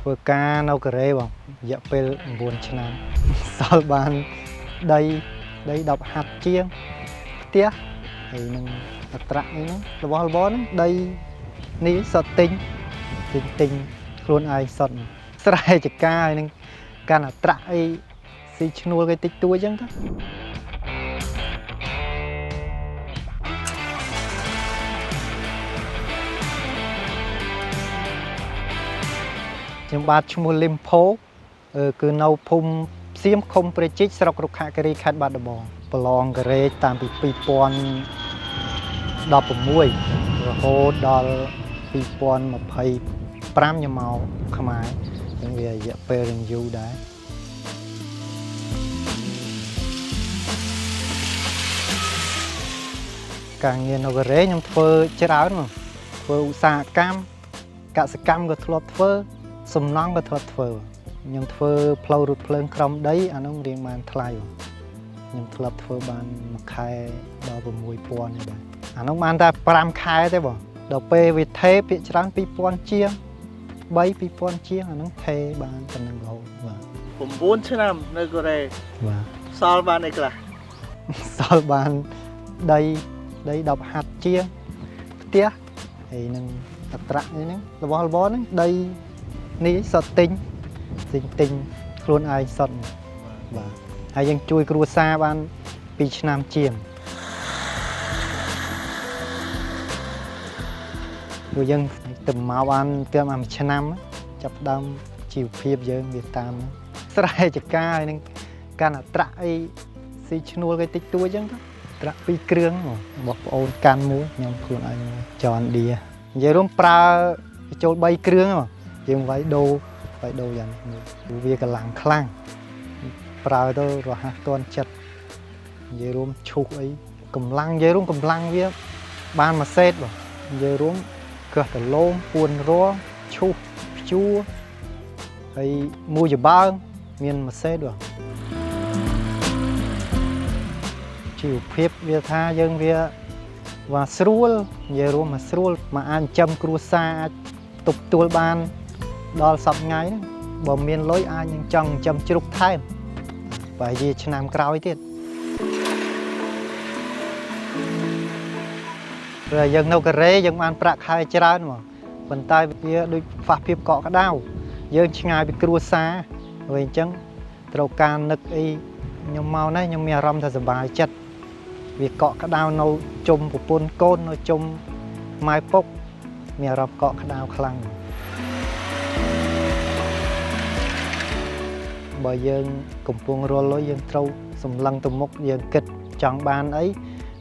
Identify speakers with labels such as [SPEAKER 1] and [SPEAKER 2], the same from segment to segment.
[SPEAKER 1] ធ្វើការនៅកូរ៉េបងរយៈពេល9ឆ្នាំសល់បានដី10ហាត់ជាងផ្ទះហើយនឹងអត្រាក់អីហ្នឹងរបស់របរហ្នឹងដីនេះសុទ្ធទិញខ្លួនឯងសុទ្ធស្រែចកាហើយនឹងកាន់អត្រាក់អីស៊ីឈ្នួលគេតិចតួចអញ្ចឹងទៅខ្ញុំបាទឈ្មោះលឹមផូគឺនៅភូមិសៀមឃុំព្រះជីកស្រុករុក្ខាគិរីខេត្តបាត់ដំបងប្រឡងកូរ៉េតាំងពី2016រហូតដល់2025ខ្ញុំមកខ្មែរអញ្ចឹងវារយៈពេលរៀងយូរដែរការងារនៅកូរ៉េខ្ញុំធ្វើច្រើនមកធ្វើឧស្សាហកម្មកសិកម្មក៏ធ្លាប់ធ្វើសំណង់ក៏ធ្លាប់ធ្វើខ្ញុំធ្វើផ្លូវរថភ្លើងក្រោមដីអានោះរៀងបានថ្លៃខ្ញុំធ្លាប់ធ្វើបានមួយខែដល់6000នេះដែរអានោះបានតែ5ខែទេបងដល់ពេលវាថេភាគច្រើន2000ជាង2000ជាងអានោះថេបានប៉ុណ្ណឹងរហូតបាទ
[SPEAKER 2] 9ឆ្នាំនៅកូរ៉េ
[SPEAKER 1] បាទ
[SPEAKER 2] សល់បានអីខ្លះ
[SPEAKER 1] សល់បានដី10ហាត់ជាងផ្ទះហើយនឹងអត្រាក់នេះហ្នឹងរបស់របរហ្នឹងដីនេះសុទ្ធទិញខ្លួនឯងសុទ្ធបាទហើយយើងជួយគ្រួសារបាន2ឆ្នាំជាងព្រោះយើងទៅមកបានទៅមួយឆ្នាំចាប់ដើមជីវភាពយើងវាតាមស្រែចកាហើយនឹងកាន់អត្រាក់អីស៊ីឈ្នួលគេតិចតួចអញ្ចឹងទៅត្រាក់2គ្រឿងរបស់ប្អូនកាន់មួយខ្ញុំខ្លួនឯងចនឌីនិយាយរួមប្រើចូល3គ្រឿងយើងវាយដូរយ៉ាងនេះវាកម្លាំងខ្លាំងប្រើទៅរហ័សទាន់ចិត្តនិយាយរួមឈូសអីកម្លាំងនិយាយរួមកម្លាំងវាបានមួយសេតបងនិយាយរួមកើសដលងពួនរងឈូសព្យួរហើយមួយច្បើងមានមួយសេតបងជីវភាពវាថាយើងវាស្រួលនិយាយរួមមកស្រួលមកអាចចាំគ្រួសារអាចទប់ទួលបានដល់សប្តាហ៍ថ្ងៃហ្នឹងបើមានលុយអាចនឹងចង់ចាំជ្រូកថែមបើជាឆ្នាំក្រោយទៀតព្រោះយើងនៅកូរ៉េយើងបានប្រាក់ខែច្រើនមកប៉ុន្តែវាដូចខ្វះភាពកក់ក្ដៅយើងឆ្ងាយពីគ្រួសារហើយអញ្ចឹងត្រូវការនឹកអីខ្ញុំមកនេះខ្ញុំមានអារម្មណ៍ថាសប្បាយចិត្តវាកក់ក្ដៅនៅជុំប្រពន្ធកូននៅជុំម៉ែពុកមានអារម្មណ៍កក់ក្ដៅខ្លាំងបើយើងកំពុងរលុយយើងត្រូវសម្លឹងទៅមុខយើងគិតចង់បានអី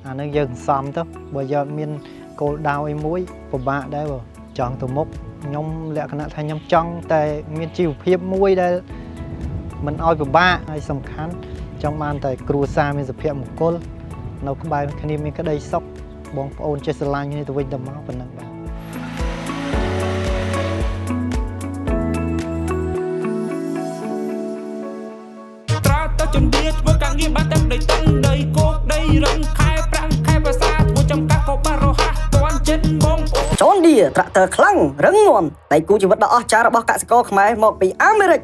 [SPEAKER 1] អានឹងយើងសំទៅបើយើងមានគោលដៅអីមួយពិបាកដែរបើចង់ទៅមុខខ្ញុំលក្ខណៈថាខ្ញុំចង់តែមានជីវភាពមួយដែលមិនឲ្យពិបាកហើយសំខាន់ចង់បានតែគ្រួសារមានសុភមង្គលនៅក្បែរគ្នាមានក្តីសុខបងប្អូនចេះស្រឡាញ់គ្នាទៅវិញទៅមកប៉ុណ្ណឹងបាទ
[SPEAKER 3] ជំនឿធ្វើការងារបានតែដីតឹងដីគោកដីរឹងខែប្រាំងខែភាសាធ្វើចំការក៏បានរហ័សទាន់ចិត្តបងប្អូន
[SPEAKER 4] ចនឌីត្រាក់ទ័រខ្លាំងរឹងមាំដៃគូជីវិតដ៏អស្ចារ្យរបស់កសិករខ្មែរមកពីអាមេរិក